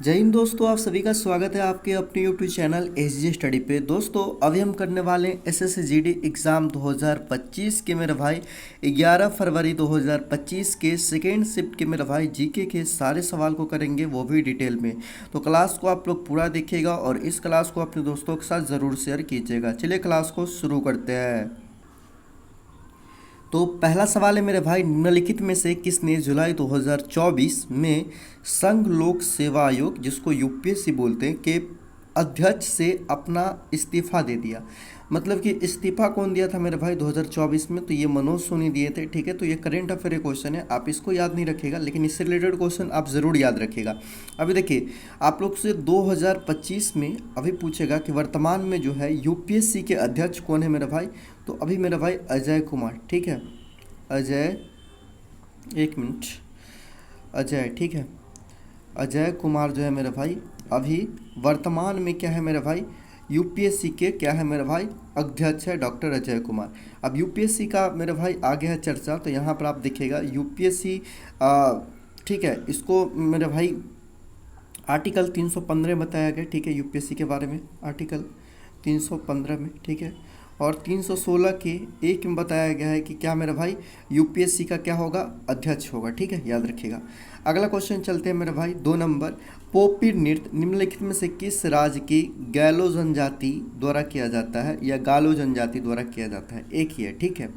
जय हिंद दोस्तों, आप सभी का स्वागत है आपके अपने यूट्यूब चैनल एसजी स्टडी पे। दोस्तों अभी हम करने वाले हैं एसएससी जीडी एग्ज़ाम 2025 के मेरे भाई 11 फरवरी 2025 के सेकेंड शिफ्ट के मेरे भाई जीके के सारे सवाल को करेंगे, वो भी डिटेल में। तो क्लास को आप लोग पूरा देखिएगा और इस क्लास को अपने दोस्तों के साथ ज़रूर शेयर कीजिएगा। चलिए क्लास को शुरू करते हैं। तो पहला सवाल है मेरे भाई, निम्नलिखित में से किसने जुलाई 2024 में संघ लोक सेवा आयोग, जिसको यूपीएससी बोलते हैं, के अध्यक्ष से अपना इस्तीफा दे दिया। मतलब कि इस्तीफा कौन दिया था मेरे भाई 2024 में? तो ये मनोज सोनी दिए थे। ठीक है, तो ये करंट अफेयर क्वेश्चन है, आप इसको याद नहीं रखिएगा, लेकिन इससे रिलेटेड क्वेश्चन आप ज़रूर याद रखिएगा। अभी देखिए, आप लोग से 2025 में अभी पूछेगा कि वर्तमान में जो है यूपीएससी के अध्यक्ष कौन है मेरे भाई। तो अभी मेरा भाई अजय कुमार, ठीक है, अजय, एक मिनट, अजय, ठीक है, अजय कुमार जो है मेरे भाई अभी वर्तमान में क्या है मेरे भाई, यूपीएससी के क्या है मेरे भाई, अध्यक्ष है डॉक्टर अजय कुमार। अब यूपीएससी का मेरे भाई आगे है चर्चा, तो यहाँ पर आप देखिएगा यूपीएससी, ठीक है, इसको मेरे भाई आर्टिकल 315 बताया गया, ठीक है, यूपीएससी के बारे में आर्टिकल 315 में, ठीक है, और 316 के एक में बताया गया है कि क्या मेरे भाई यूपीएससी का क्या होगा, अध्यक्ष होगा। ठीक है, याद रखिएगा। अगला क्वेश्चन चलते हैं मेरे भाई 2 नंबर। पोपी नृत्य निम्नलिखित में से किस राज्य की गैलो जनजाति द्वारा किया जाता है या गालो जनजाति द्वारा किया जाता है? एक ही है, ठीक है,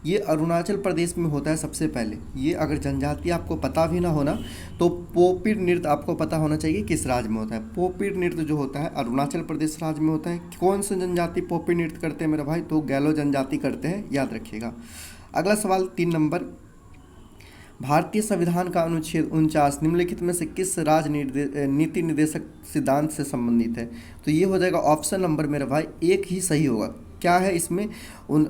ये अरुणाचल प्रदेश में होता है सबसे पहले। ये अगर जनजाति आपको पता भी ना होना तो पोपी नृत्य आपको पता होना चाहिए किस राज्य में होता है। पोपी नृत्य जो होता है अरुणाचल प्रदेश राज्य में होता है। कौन से जनजाति पोपी नृत्य करते हैं मेरे भाई? तो गैलो जनजाति करते हैं, याद रखिएगा। अगला सवाल 3 नंबर, भारतीय संविधान का अनुच्छेद 49 निम्नलिखित में से किस नीति निर्देशक सिद्धांत से संबंधित है? तो ये हो जाएगा ऑप्शन नंबर मेरे भाई एक ही सही होगा। क्या है इसमें?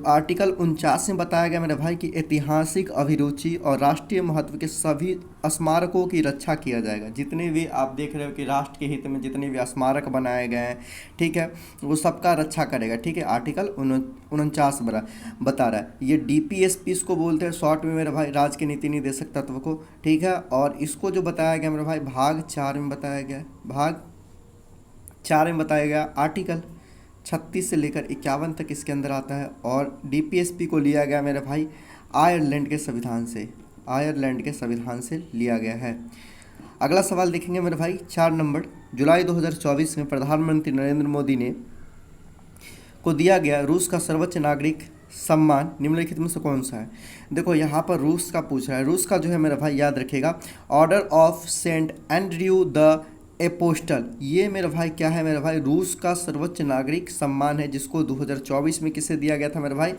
आर्टिकल 49 में बताया गया मेरे भाई कि ऐतिहासिक अभिरुचि और राष्ट्रीय महत्व के सभी स्मारकों की रक्षा किया जाएगा। जितने भी आप देख रहे हो कि राष्ट्र के हित में जितने भी स्मारक बनाए गए हैं, ठीक है, वो सबका रक्षा करेगा। ठीक है, आर्टिकल 49 बता रहा है। ये डीपीएसपी इसको बोलते हैं शॉर्ट में मेरे भाई, राज्य के नीति निर्देशक तत्व को। ठीक है, और इसको जो बताया गया मेरे भाई भाग 4 में बताया गया, भाग 4 में बताया गया आर्टिकल 36 से लेकर 51 तक इसके अंदर आता है। और डीपीएसपी को लिया गया मेरे भाई आयरलैंड के संविधान से, आयरलैंड के संविधान से लिया गया है। अगला सवाल देखेंगे मेरे भाई 4 नंबर, जुलाई 2024 में प्रधानमंत्री नरेंद्र मोदी ने को दिया गया रूस का सर्वोच्च नागरिक सम्मान निम्नलिखित में से कौन सा है? देखो यहाँ पर रूस का पूछ रहा है। रूस का जो है मेरा भाई याद रखिएगा, order of Saint Andrew the Apostle. ये मेरा भाई क्या है मेरा भाई? रूस का सर्वोच्च नागरिक सम्मान है, जिसको 2024 में किसे दिया गया था मेरे भाई?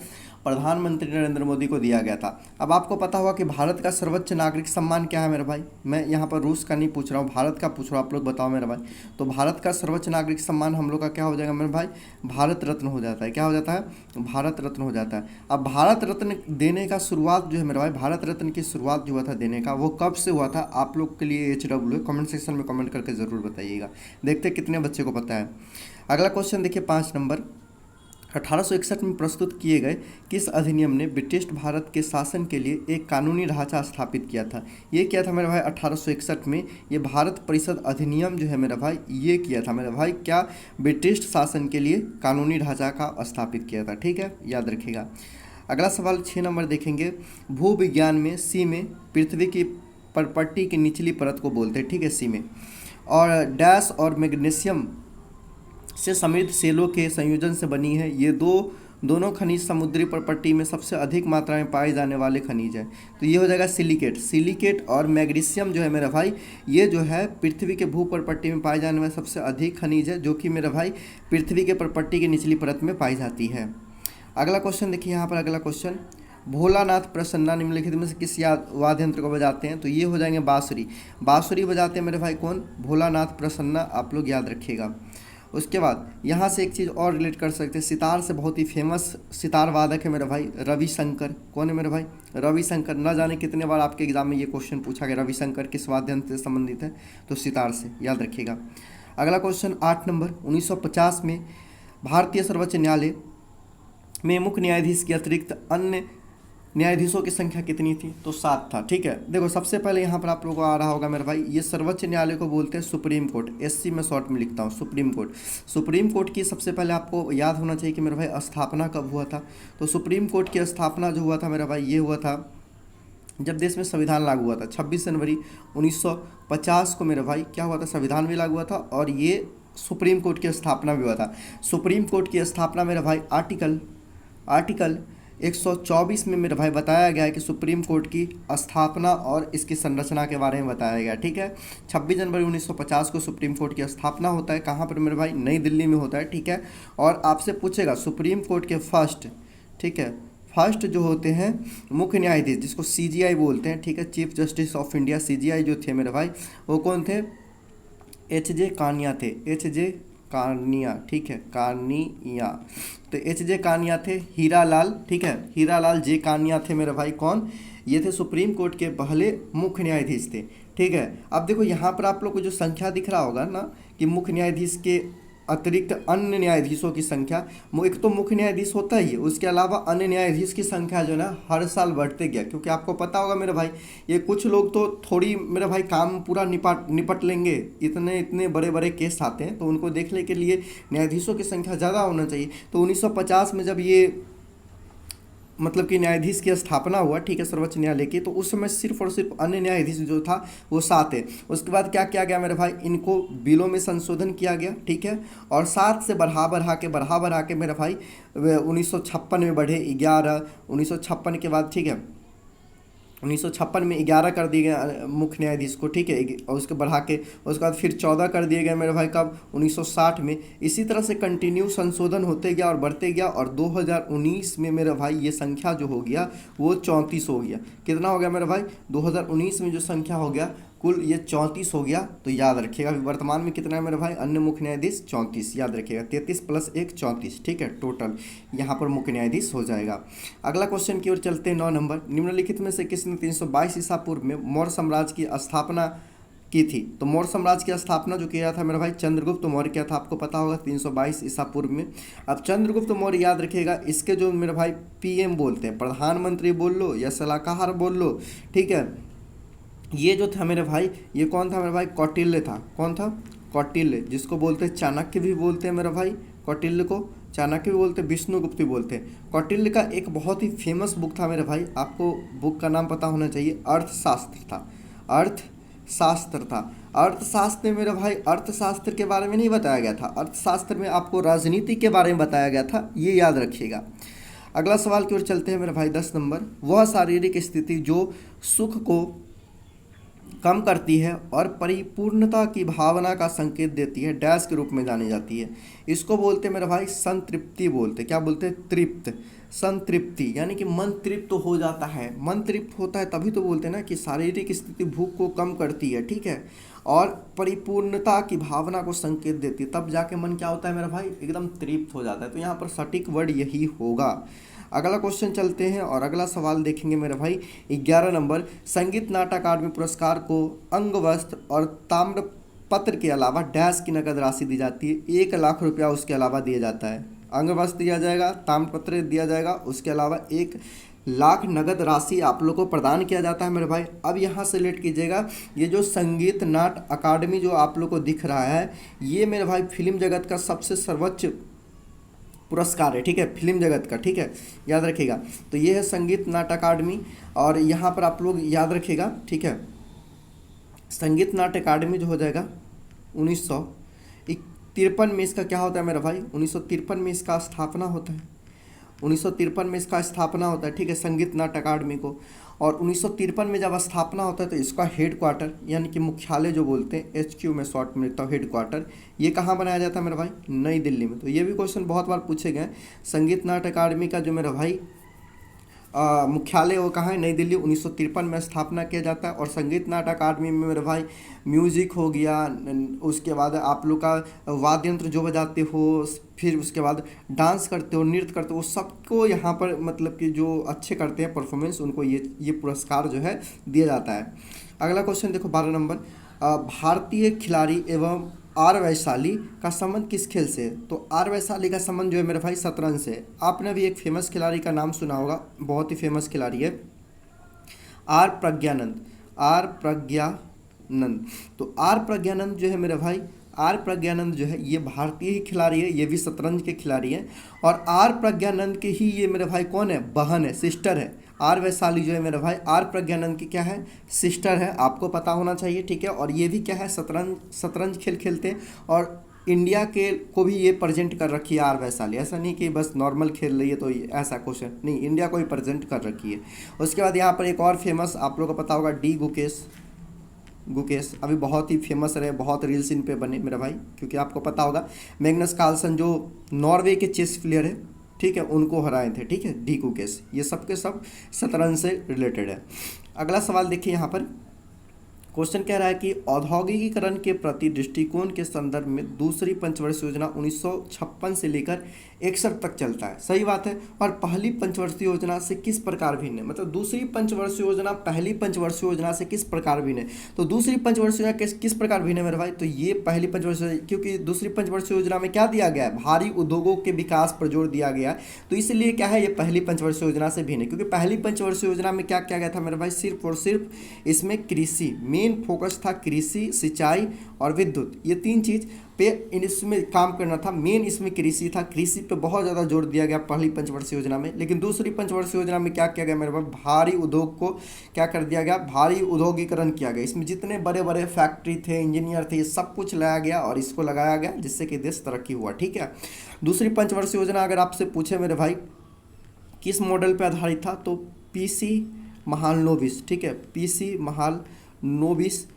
प्रधानमंत्री नरेंद्र मोदी को दिया गया था। अब आपको पता होगा कि भारत का सर्वोच्च नागरिक सम्मान क्या है मेरे भाई? मैं यहाँ पर रूस का नहीं पूछ रहा हूँ, भारत का पूछ रहा हूँ, आप लोग बताओ मेरे भाई। तो भारत का सर्वोच्च नागरिक सम्मान हम लोग का क्या हो जाएगा मेरे भाई? भारत रत्न हो जाता है। क्या हो जाता है? भारत रत्न हो जाता है। अब भारत रत्न देने का शुरुआत जो है मेरे भाई, भारत रत्न की शुरुआत जो हुआ था देने का, वो कब से हुआ था? आप लोग के लिए HW कमेंट सेक्शन में कमेंट करके ज़रूर बताइएगा, देखते कितने बच्चे को पता है। अगला क्वेश्चन देखिए 5 नंबर, 1861 में प्रस्तुत किए गए किस अधिनियम ने ब्रिटिश भारत के शासन के लिए एक कानूनी ढांचा स्थापित किया था? ये किया था मेरे भाई 1861 में, ये भारत परिषद अधिनियम जो है मेरा भाई, ये किया था मेरे भाई क्या? ब्रिटिश शासन के लिए कानूनी ढांचा का स्थापित किया था। ठीक है, याद रखिएगा। अगला सवाल 6 नंबर देखेंगे, भू विज्ञान में सी में पृथ्वी की परपट्टी की निचली परत को बोलते हैं, ठीक है, सी में, और डैश और मैग्नीशियम से समृद्ध सेलों के संयोजन से बनी है। ये दोनों खनिज समुद्री परपट्टी में सबसे अधिक मात्रा में पाए जाने वाले खनिज हैं। तो ये हो जाएगा सिलिकेट। सिलिकेट और मैग्नीशियम जो है मेरा भाई, ये जो है पृथ्वी के भू परपट्टी में पाए जाने वाले सबसे अधिक खनिज है, जो कि मेरा भाई पृथ्वी के परपट्टी की निचली परत में पाई जाती है। अगला क्वेश्चन देखिए यहाँ पर, अगला क्वेश्चन, भोलानाथ प्रसन्ना निम्नलिखित में से किस वाद्य यंत्र को बजाते हैं? तो ये हो जाएंगे बांसुरी। बांसुरी बजाते हैं मेरे भाई कौन? भोलानाथ प्रसन्ना, आप लोग याद रखिएगा। उसके बाद यहाँ से एक चीज़ और रिलेट कर सकते हैं, सितार से बहुत ही फेमस सितार वादक है मेरे भाई रविशंकर। कौन है मेरे भाई? रविशंकर। न जाने कितने बार आपके एग्जाम में ये क्वेश्चन पूछा गया, रविशंकर किस वाद्य यंत्र से संबंधित है? तो सितार से, याद रखिएगा। अगला क्वेश्चन 8 नंबर, 1950 में भारतीय सर्वोच्च न्यायालय में मुख्य न्यायाधीश के अतिरिक्त अन्य न्यायाधीशों की संख्या कितनी थी? तो 7 था। ठीक है, देखो सबसे पहले यहाँ पर आप लोगों को आ रहा होगा मेरे भाई, ये सर्वोच्च न्यायालय को बोलते हैं सुप्रीम कोर्ट, एससी में शॉर्ट में लिखता हूँ सुप्रीम कोर्ट। सुप्रीम कोर्ट की सबसे पहले आपको याद होना चाहिए कि मेरे भाई स्थापना कब हुआ था। तो सुप्रीम कोर्ट की स्थापना जो हुआ था मेरा भाई, ये हुआ था जब देश में संविधान लागू हुआ था 26 जनवरी 1950 को मेरे भाई क्या हुआ था, संविधान भी लागू हुआ था और ये सुप्रीम कोर्ट की स्थापना भी हुआ था। सुप्रीम कोर्ट की स्थापना मेरे भाई आर्टिकल 124 में मेरे भाई बताया गया है कि सुप्रीम कोर्ट की स्थापना और इसकी संरचना के बारे में बताया गया। ठीक है, 26 जनवरी 1950 को सुप्रीम कोर्ट की स्थापना होता है। कहाँ पर मेरे भाई? नई दिल्ली में होता है। ठीक है, और आपसे पूछेगा सुप्रीम कोर्ट के फर्स्ट, ठीक है, फर्स्ट जो होते हैं मुख्य न्यायाधीश, जिसको सीजीआई बोलते हैं, ठीक है, chief justice of India, CGI जो थे मेरे भाई वो कौन थे? एच जे कानिया थे, एच जे कानिया। ठीक है, कानिया, तो एच जे कानिया थे। हीरा लाल, ठीक है, हीरा लाल जे कानिया थे मेरे भाई, कौन? ये थे सुप्रीम कोर्ट के पहले मुख्य न्यायाधीश थे। ठीक है, अब देखो यहाँ पर आप लोग को जो संख्या दिख रहा होगा ना कि मुख्य न्यायाधीश के अतिरिक्त अन्य न्यायाधीशों की संख्या, एक तो मुख्य न्यायाधीश होता ही है, उसके अलावा अन्य न्यायाधीश की संख्या जो है ना हर साल बढ़ते गया। क्योंकि आपको पता होगा मेरे भाई, ये कुछ लोग तो थोड़ी मेरे भाई काम पूरा निपट लेंगे, इतने इतने बड़े बड़े केस आते हैं, तो उनको देखने के लिए न्यायाधीशों की संख्या ज़्यादा होना चाहिए। तो 1950 में जब ये मतलब कि न्यायाधीश की स्थापना हुआ, ठीक है, सर्वोच्च न्यायालय की, तो उस समय सिर्फ और सिर्फ अन्य न्यायाधीश जो था वो 7 है। उसके बाद क्या किया गया मेरे भाई? इनको बिलों में संशोधन किया गया। ठीक है, और 7 से बढ़ा के मेरे भाई 1956 में बढ़े 11, 1956 के बाद, ठीक है, 1956 में 11 कर दिए गए मुख्य न्यायाधीश को। ठीक है, और उसके बढ़ा के उसके बाद फिर 14 कर दिए गए मेरे भाई, कब? 1960 में। इसी तरह से कंटिन्यू संशोधन होते गया और बढ़ते गया, और 2019 में मेरे भाई ये संख्या जो हो गया वो 34 हो गया। कितना हो गया मेरे भाई? 2019 में जो संख्या हो गया कुल ये 34 हो गया। तो याद रखिएगा, अभी वर्तमान में कितना है मेरे भाई? अन्य मुख्य न्यायाधीश 34, याद रखिएगा, 33 + 1 34। ठीक है, टोटल यहाँ पर मुख्य न्यायाधीश हो जाएगा। अगला क्वेश्चन की ओर चलते हैं। 9 नंबर, निम्नलिखित में से किसने 322 ईसा पूर्व में मौर्य साम्राज्य की स्थापना की थी? तो मौर्य साम्राज्य की स्थापना जो किया था मेरा भाई चंद्रगुप्त मौर्य किया था, आपको पता होगा, 322 ईसा पूर्व में। अब चंद्रगुप्त मौर्य याद रखिएगा, इसके जो मेरे भाई पीएम बोलते हैं, प्रधानमंत्री बोल लो या सलाहकार बोल लो, ठीक है, ये जो था मेरे भाई, ये कौन था मेरे भाई? कौटिल्य था। कौन था? कौटिल्य, जिसको बोलते हैं चाणक्य भी बोलते हैं मेरे भाई, कौटिल्य को चाणक्य भी बोलते हैं, विष्णुगुप्त भी बोलते हैं। कौटिल्य का एक बहुत ही फेमस बुक था मेरे भाई, आपको बुक का नाम पता होना चाहिए, अर्थशास्त्र था। अर्थशास्त्र था। अर्थशास्त्र में मेरे भाई अर्थशास्त्र के बारे में नहीं बताया गया था, अर्थशास्त्र में आपको राजनीति के बारे में बताया गया था, ये याद रखिएगा। अगला सवाल की ओर चलते हैं मेरे भाई। 10 नंबर, वह शारीरिक स्थिति जो सुख को कम करती है और परिपूर्णता की भावना का संकेत देती है, डैश के रूप में जानी जाती है। इसको बोलते हैं मेरे भाई संतृप्ति बोलते हैं। क्या बोलते हैं? तृप्त, संतृप्ति, यानी कि मन तृप्त तो हो जाता है। मन तृप्त होता है तभी तो बोलते हैं ना कि शारीरिक स्थिति भूख को कम करती है, ठीक है, और परिपूर्णता की भावना को संकेत देती है, तब जाके मन क्या होता है मेरा भाई? एकदम तृप्त हो जाता है। तो यहाँ पर सटीक वर्ड यही होगा। अगला क्वेश्चन चलते हैं और अगला सवाल देखेंगे मेरे भाई। 11 नंबर, संगीत नाटक अकादमी पुरस्कार को अंग वस्त्र और ताम्र पत्र के अलावा डैश की नकद राशि दी जाती है। 1 लाख रुपया उसके अलावा दिया जाता है। अंग वस्त्र दिया जाएगा, ताम्र पत्र दिया जाएगा, उसके अलावा 1 लाख नगद राशि आप लोग को प्रदान किया जाता है मेरे भाई। अब यहाँ से लेट कीजिएगा, ये जो संगीत नाट अकादमी जो आप लोग को दिख रहा है, ये मेरे भाई फिल्म जगत का सबसे सर्वोच्च पुरस्कार है, ठीक है, फिल्म जगत का, ठीक है, याद रखिएगा। तो ये है संगीत नाट्य अकादमी, और यहाँ पर आप लोग याद रखिएगा, ठीक है, संगीत नाट्य अकादमी जो हो जाएगा 1953 में इसका क्या होता है मेरा भाई? 1953 में इसका स्थापना होता है, 1953 में इसका स्थापना होता है, ठीक है, संगीत नाट्य अकादमी को। और 1953 में जब स्थापना होता है तो इसका हेड क्वार्टर यानी कि मुख्यालय जो बोलते हैं, HQ में शॉर्ट में लिखता हूँ, हेड क्वार्टर, ये कहाँ बनाया जाता है मेरे भाई? नई दिल्ली में। तो ये भी क्वेश्चन बहुत बार पूछे गए। संगीत नाट्य अकादमी का जो मेरा भाई मुख्यालय वो कहाँ है? नई दिल्ली। 1953 में स्थापना किया जाता है। और संगीत नाट्य अकादमी में मेरे भाई म्यूजिक हो गया, उसके बाद आप लोग का वाद्य यंत्र जो बजाते हो, फिर उसके बाद डांस करते हो, नृत्य करते हो, सबको यहाँ पर मतलब कि जो अच्छे करते हैं परफॉर्मेंस, उनको ये पुरस्कार जो है दिया जाता है। अगला क्वेश्चन देखो 12 नंबर, भारतीय खिलाड़ी एवं आर वैशाली का संबंध किस खेल से है? तो आर वैशाली का संबंध जो है मेरे भाई शतरंज से है। आपने भी एक फेमस खिलाड़ी का नाम सुना होगा, बहुत ही फेमस खिलाड़ी है आर प्रज्ञानंद। आर प्रज्ञानंद, तो आर प्रज्ञानंद जो है मेरे भाई, आर प्रज्ञानंद जो है ये भारतीय ही खिलाड़ी है, ये भी शतरंज के खिलाड़ी हैं। और आर प्रज्ञानंद के ही ये मेरे भाई कौन है, बहन है, सिस्टर है। आर वैशाली जो है मेरे भाई आर प्रज्ञानंद की क्या है, सिस्टर है, आपको पता होना चाहिए, ठीक है। और ये भी क्या है, शतरंज खेल खेलते हैं और इंडिया के को भी ये प्रेजेंट कर रखी है आर वैशाली। ऐसा नहीं कि बस नॉर्मल खेल रही है तो ऐसा क्वेश्चन नहीं, इंडिया को ही प्रेजेंट कर रखी है। उसके बाद यहाँ पर एक और फेमस आप लोगों को पता होगा, डी गुकेश। गुकेश अभी बहुत ही फेमस रहे, बहुत रील्स इन पे बने मेरा भाई, क्योंकि आपको पता होगा मैग्नस कार्लसन जो नॉर्वे के चेस प्लेयर है, ठीक है, उनको हराए थे, ठीक है, डी गुकेश। ये सब के सब शतरंज से रिलेटेड है। अगला सवाल देखिए यहाँ पर, क्वेश्चन कह रहा है कि औद्योगिकीकरण के प्रति दृष्टिकोण के संदर्भ में दूसरी पंचवर्षीय योजना 1956 से लेकर 61 तक चलता है। सही बात है। और पहली पंचवर्षीय योजना से किस प्रकार भिन्न है, मतलब दूसरी पंचवर्षीय योजना पहली पंचवर्षीय योजना से किस प्रकार भिन्न है? तो दूसरी पंचवर्षीय योजना किस प्रकार भिन्न है मेरे भाई? तो ये पहली पंचवर्षीय, क्योंकि दूसरी पंचवर्षीय योजना में क्या दिया गया है, भारी उद्योगों के विकास पर जोर दिया गया है, तो इसलिए क्या है, ये पहली पंचवर्षीय योजना से भिन्न है। क्योंकि पहली पंचवर्षीय योजना में क्या किया गया था मेरे भाई, सिर्फ और सिर्फ इसमें कृषि, मेन फोकस था कृषि, सिंचाई और विद्युत, ये तीन चीज पे इसमें काम करना था। मेन इसमें कृषि था, कृषि पे बहुत ज़्यादा जोर दिया गया पहली पंचवर्षीय योजना में। लेकिन दूसरी पंचवर्षीय योजना में क्या किया गया मेरे पास, भारी उद्योग को क्या कर दिया गया, भारी उद्योगीकरण किया गया। इसमें जितने बड़े बड़े फैक्ट्री थे, इंजीनियर थे, ये सब कुछ लाया गया और इसको लगाया गया, जिससे कि देश तरक्की हुआ, ठीक है। दूसरी पंचवर्षीय योजना अगर आपसे पूछे मेरे भाई किस मॉडल पर आधारित था, तो पीसी महालनोबिस, ठीक है, पीसी महालनोबिस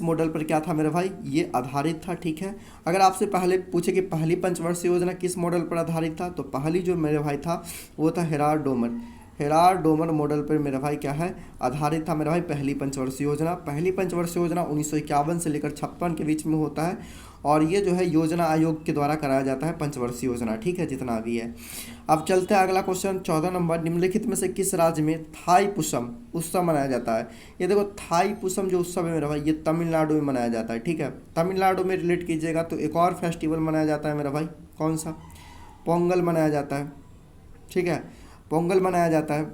मॉडल पर क्या था मेरे भाई, ये आधारित था, ठीक है। अगर आपसे पहले पूछे कि पहली पंचवर्षीय योजना किस मॉडल पर आधारित था, तो पहली जो मेरे भाई था वो था हेराल्ड डोमर मॉडल पर मेरा भाई क्या है, आधारित था मेरा भाई पहली पंचवर्षीय योजना। पहली पंचवर्षीय योजना 1951 से लेकर 56 के बीच में होता है और ये जो है योजना आयोग के द्वारा कराया जाता है पंचवर्षीय योजना, ठीक है, जितना भी है। अब चलते हैं अगला क्वेश्चन 14 नंबर, निम्नलिखित में से किस राज्य में थाईपुसम उत्सव मनाया जाता है? ये देखो थाईपुसम जो उत्सव है मेरा भाई, ये तमिलनाडु में मनाया जाता है, ठीक है। तमिलनाडु में रिलेट कीजिएगा तो एक और फेस्टिवल मनाया जाता है मेरा भाई, कौन सा, पोंगल मनाया जाता है, ठीक है, पोंगल मनाया जाता है।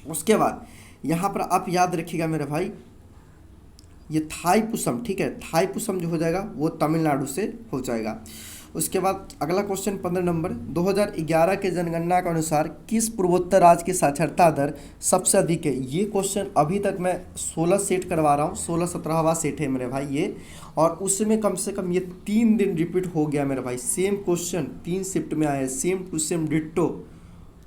उसके बाद यहाँ पर आप याद रखिएगा मेरे भाई, ये थाईपुसम, ठीक है, थाईपुसम जो हो जाएगा वो तमिलनाडु से हो जाएगा। उसके बाद अगला क्वेश्चन 15 नंबर, 2011 के जनगणना के अनुसार किस पूर्वोत्तर राज्य की साक्षरता दर सबसे अधिक है? ये क्वेश्चन अभी तक मैं 16 सेट करवा रहा हूँ, 16-17वां सेट है मेरे भाई ये, और उसमें कम से कम ये 3 दिन रिपीट हो गया मेरे भाई। सेम क्वेश्चन 3 शिफ्ट में आया है, सेम टू सेम डिट्टो।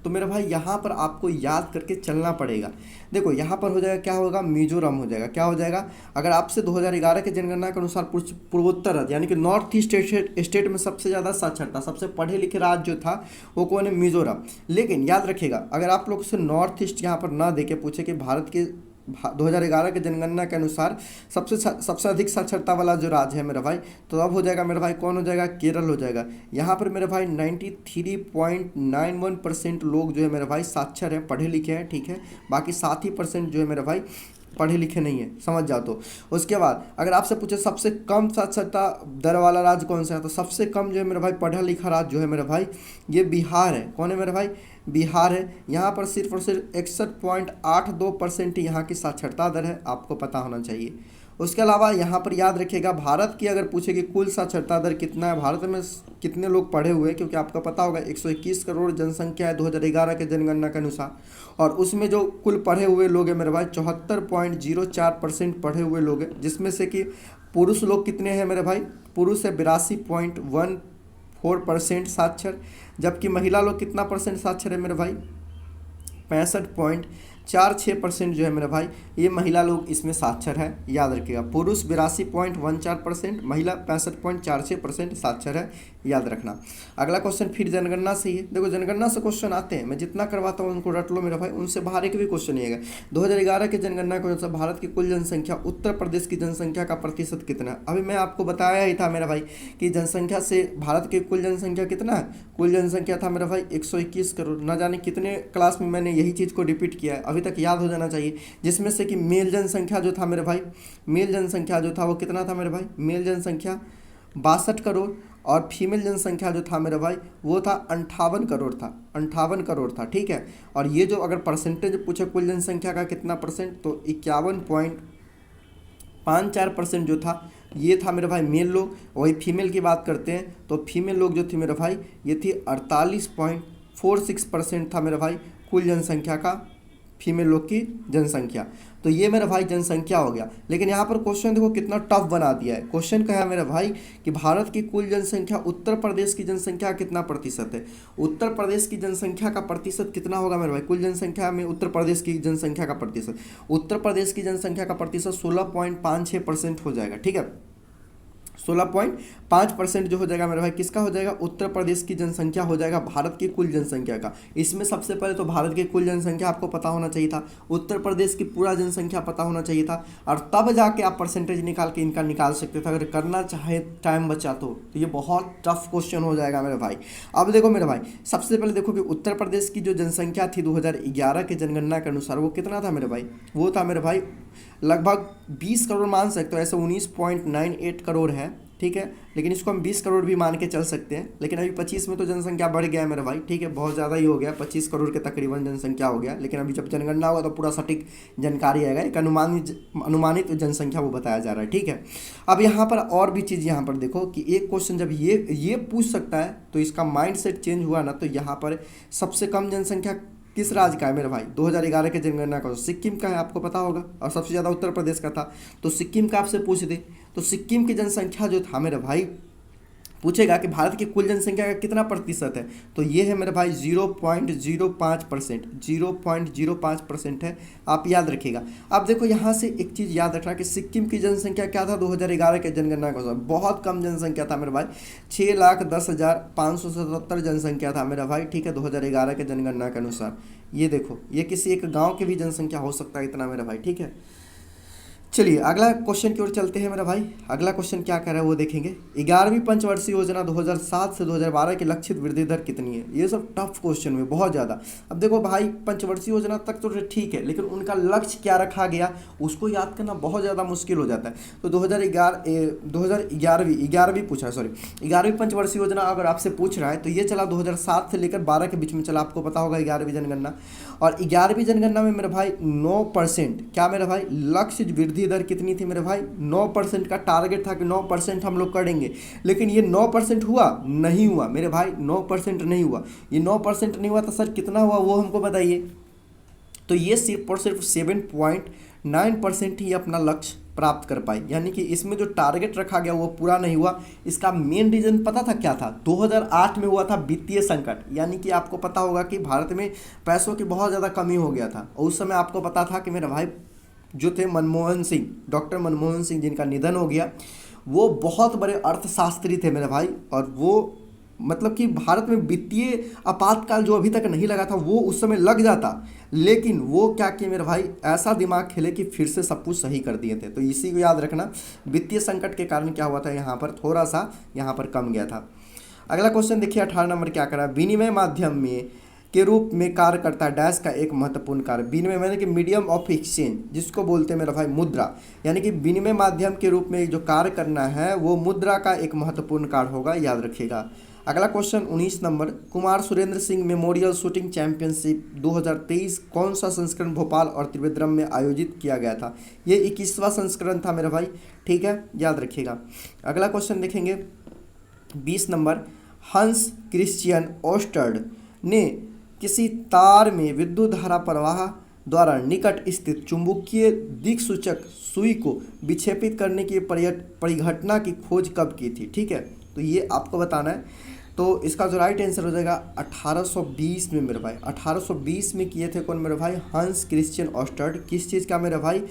तो मेरे भाई यहाँ पर आपको याद करके चलना पड़ेगा। देखो यहाँ पर हो जाएगा, क्या होगा, मिजोरम हो जाएगा, क्या हो जाएगा, अगर आपसे 2011 के जनगणना के अनुसार पूर्वोत्तर राज्य यानी कि नॉर्थ ईस्ट स्टेट में सबसे ज़्यादा साक्षरता, सबसे पढ़े लिखे राज्य जो था वो कौन है, मिजोरम। लेकिन याद रखिएगा, अगर आप लोग से नॉर्थ ईस्ट यहाँ पर ना देके पूछे कि भारत के 2011 के जनगणना के अनुसार सबसे अधिक साक्षरता वाला जो राज्य है मेरा भाई, तो अब हो जाएगा मेरा भाई, कौन हो जाएगा, केरल हो जाएगा। यहाँ पर मेरे भाई 93.91% लोग जो है मेरे भाई साक्षर हैं, पढ़े लिखे हैं, ठीक है। बाकी 7% जो है मेरे भाई पढ़े लिखे नहीं है, समझ जाओ। तो उसके बाद अगर आपसे पूछे सबसे कम साक्षरता दर वाला राज्य कौन सा है, तो सबसे कम जो है मेरा भाई पढ़ा लिखा राज्य जो है मेरा भाई, ये बिहार है। कौन है मेरे भाई, बिहार है। यहाँ पर सिर्फ और सिर्फ 61.82% यहाँ की साक्षरता दर है, आपको पता होना चाहिए। उसके अलावा यहाँ पर याद रखिएगा, भारत की अगर पूछे कि कुल साक्षरता दर कितना है, भारत में कितने लोग पढ़े हुए हैं, क्योंकि आपको पता होगा 121 करोड़ जनसंख्या है 2011 के जनगणना के अनुसार, और उसमें जो कुल पढ़े हुए लोग हैं मेरे भाई 74.04% पढ़े हुए लोग हैं, जिसमें से कि पुरुष लोग कितने हैं मेरे भाई, पुरुष है 82.14% साक्षर, जबकि महिला लोग कितना परसेंट साक्षर है मेरे भाई, 65.46% जो है मेरे भाई ये महिला लोग इसमें साक्षर है, याद रखिएगा। पुरुष 82.14%, महिला 65.46% साक्षर है, याद रखना। अगला क्वेश्चन फिर जनगणना से ही है। देखो जनगणना से क्वेश्चन आते हैं, मैं जितना करवाता हूँ उनको रट लो मेरा भाई, उनसे बाहर एक भी क्वेश्चन नहीं आएगा। 2011 के जनगणना के अनुसार भारत की कुल जनसंख्या, उत्तर प्रदेश की जनसंख्या का प्रतिशत कितना है? अभी मैं आपको बताया ही था मेरा भाई कि जनसंख्या से भारत की कुल जनसंख्या कितना है, कुल जनसंख्या था मेरा भाई 121 करोड़। न जाने कितने क्लास में मैंने यही चीज़ को रिपीट किया है, अभी तक याद हो जाना चाहिए, जिसमें से कि मेल जनसंख्या जो था मेरे भाई, मेल जनसंख्या जो था वो कितना था मेरे भाई, मेल जनसंख्या 62 करोड़, और फीमेल जनसंख्या जो था मेरे भाई वो था 58 करोड़ था, 58 करोड़ था, ठीक है। और ये जो अगर परसेंटेज पूछे कुल जनसंख्या का कितना परसेंट, तो 51.54% जो था ये था मेरे भाई मेल लोग। वही फीमेल की बात करते हैं तो फीमेल लोग जो थी मेरे भाई ये थी 48.46% था मेरे भाई कुल जनसंख्या का, फीमेल लोग की जनसंख्या। तो ये मेरा भाई जनसंख्या हो गया। लेकिन यहाँ पर क्वेश्चन देखो कितना टफ बना दिया है। क्वेश्चन क्या है मेरे भाई कि भारत की कुल जनसंख्या उत्तर प्रदेश की जनसंख्या का कितना प्रतिशत है। उत्तर प्रदेश की जनसंख्या का प्रतिशत कितना होगा मेरे भाई, कुल जनसंख्या में उत्तर प्रदेश की जनसंख्या का प्रतिशत, उत्तर प्रदेश की जनसंख्या का प्रतिशत 16.56% हो जाएगा, ठीक है। 16.5% जो हो जाएगा मेरे भाई किसका हो जाएगा, उत्तर प्रदेश की जनसंख्या हो जाएगा भारत की कुल जनसंख्या का। इसमें सबसे पहले तो भारत की कुल जनसंख्या आपको पता होना चाहिए था, उत्तर प्रदेश की पूरा जनसंख्या पता होना चाहिए था, और तब जाके आप परसेंटेज निकाल के इनका निकाल सकते थे अगर करना चाहे टाइम बचा तो ये बहुत टफ क्वेश्चन हो जाएगा मेरे भाई। अब देखो मेरे भाई सबसे पहले देखो कि उत्तर प्रदेश की जो जनसंख्या थी 2011 के जनगणना के अनुसार वो कितना था मेरे भाई, वो था मेरे भाई लगभग 20 करोड़ मान सकते हो, ऐसे 19.98 करोड़ है, ठीक है। लेकिन इसको हम 20 करोड़ भी मान के चल सकते हैं, लेकिन अभी 25 में तो जनसंख्या बढ़ गया है मेरे भाई, ठीक है, बहुत ज़्यादा ही हो गया, 25 करोड़ के तकरीबन जनसंख्या हो गया। लेकिन अभी जब जनगणना होगा तो पूरा सटीक जानकारी आएगा, एक अनुमानित जनसंख्या वो बताया जा रहा है, ठीक है। अब यहाँ पर और भी चीज़ यहाँ पर देखो कि एक क्वेश्चन जब ये पूछ सकता है तो इसका माइंड सेट चेंज हुआ ना, तो यहाँ पर सबसे कम जनसंख्या किस राज्य का है मेरे भाई 2011 के जनगणना का, सिक्किम का है, आपको पता होगा, और सबसे ज़्यादा उत्तर प्रदेश का था, तो सिक्किम का आपसे पूछ दे तो सिक्किम की जनसंख्या जो था मेरे भाई पूछेगा कि भारत की कुल जनसंख्या का कितना प्रतिशत है, तो ये है मेरे भाई 0.05%, 0.05% है, आप याद रखिएगा। अब देखो यहाँ से एक चीज़ याद रखना कि सिक्किम की जनसंख्या क्या था 2011 के जनगणना के अनुसार, बहुत कम जनसंख्या था मेरे भाई, 6,10,577 जनसंख्या था मेरा भाई, ठीक है, 2011 के जनगणना के अनुसार। ये देखो ये किसी एक गाँव की भी जनसंख्या हो सकता है इतना मेरा भाई, ठीक है। चलिए अगला क्वेश्चन की ओर चलते हैं मेरा भाई। अगला क्वेश्चन क्या कह रहा है वो देखेंगे। 11वीं पंचवर्षीय योजना 2007 से 2012 की लक्षित वृद्धि दर कितनी है। ये सब टफ क्वेश्चन है बहुत ज़्यादा। अब देखो भाई पंचवर्षीय योजना तक तो ठीक है, लेकिन उनका लक्ष्य क्या रखा गया उसको याद करना बहुत ज़्यादा मुश्किल हो जाता है। तो 2011वीं पूछ रहा है, सॉरी 11वीं पंचवर्षीय योजना अगर आपसे पूछ रहा है तो ये चला 2007 से लेकर 12 के बीच में चला, आपको पता होगा 11वीं जनगणना। और 11वीं जनगणना में मेरे भाई 9% क्या मेरे भाई लक्ष्य वृद्धि दर कितनी थी मेरे भाई, 9% का टारगेट था कि 9% हम लोग करेंगे, लेकिन ये 9% हुआ नहीं हुआ मेरे भाई, 9% नहीं हुआ। ये 9% नहीं हुआ तो सर कितना हुआ वो हमको बताइए। तो ये सिर्फ और सिर्फ 7.9% ही अपना लक्ष्य प्राप्त कर पाई, यानी कि इसमें जो टारगेट रखा गया वो पूरा नहीं हुआ। इसका मेन रीजन पता था क्या था, 2008 में हुआ था वित्तीय संकट, यानी कि आपको पता होगा कि भारत में पैसों की बहुत ज़्यादा कमी हो गया था, और उस समय आपको पता था कि मेरा भाई जो थे मनमोहन सिंह, डॉक्टर मनमोहन सिंह जिनका निधन हो गया, वो बहुत बड़े अर्थशास्त्री थे मेरे भाई, और वो मतलब कि भारत में वित्तीय आपातकाल जो अभी तक नहीं लगा था वो उस समय लग जाता, लेकिन वो क्या किए मेरे भाई ऐसा दिमाग खेले कि फिर से सब कुछ सही कर दिए थे। तो इसी को याद रखना, वित्तीय संकट के कारण क्या हुआ था, यहाँ पर थोड़ा सा यहाँ पर कम गया था। अगला क्वेश्चन देखिए 18 नंबर क्या करा, विनिमय माध्यम में के रूप में कार्य करता है डैश का एक महत्वपूर्ण कार्य। विनिमय यानी कि मीडियम ऑफ एक्सचेंज, जिसको बोलते हैं मेरा भाई मुद्रा, यानी कि विनिमय माध्यम के रूप में जो कार्य करना है वो मुद्रा का एक महत्वपूर्ण कार्य होगा, याद रखिएगा। अगला question 19 number, Kumar Surendra Singh memorial shooting championship 2023 कौन सा संस्करण भोपाल और त्रिवेंद्रम में आयोजित किया गया था। ये 21वां संस्करण था मेरा भाई, ठीक है, याद रखिएगा। अगला क्वेश्चन देखेंगे 20 नंबर, हंस क्रिश्चियन ओस्टर्ड ने किसी तार में विद्युत धारा प्रवाह द्वारा निकट स्थित चुंबकीय दिक्सूचक सुई को विक्षेपित करने की परिघटना की खोज कब की थी, ठीक है, तो ये आपको बताना है। तो इसका जो राइट आंसर हो जाएगा 1820 में मेरे भाई, 1820 में किए थे कौन मेरे भाई, हंस क्रिश्चियन ओस्टर्ड। किस चीज़ का मेरे भाई,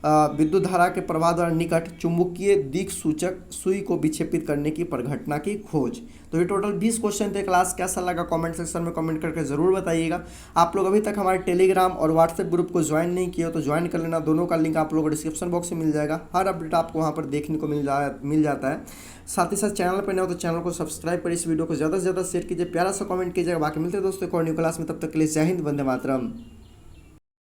विद्युत धारा के प्रवाह द्वारा निकट चुंबकीय दिक्सूचक सुई को विक्षेपित करने की परिघटना की खोज। तो ये टोटल 20 क्वेश्चन थे। क्लास कैसा लगा कमेंट सेक्शन में कमेंट करके ज़रूर बताइएगा। आप लोग अभी तक हमारे टेलीग्राम और व्हाट्सएप ग्रुप को ज्वाइन नहीं किए हो तो ज्वाइन कर लेना, दोनों का लिंक आप लोगों को डिस्क्रिप्शन बॉक्स में मिल जाएगा। हर अपडेट आपको वहाँ पर देखने को मिल जाता है। साथ ही साथ चैनल पर नए हो तो चैनल को सब्सक्राइब कर इस वीडियो को ज़्यादा से ज़्यादा शेयर कीजिए, प्यारा सा कमेंट कीजिएगा। बाकी मिलते हैं दोस्तों एक और न्यू क्लास में, तब तक के लिए जय हिंद, वंदे मातरम।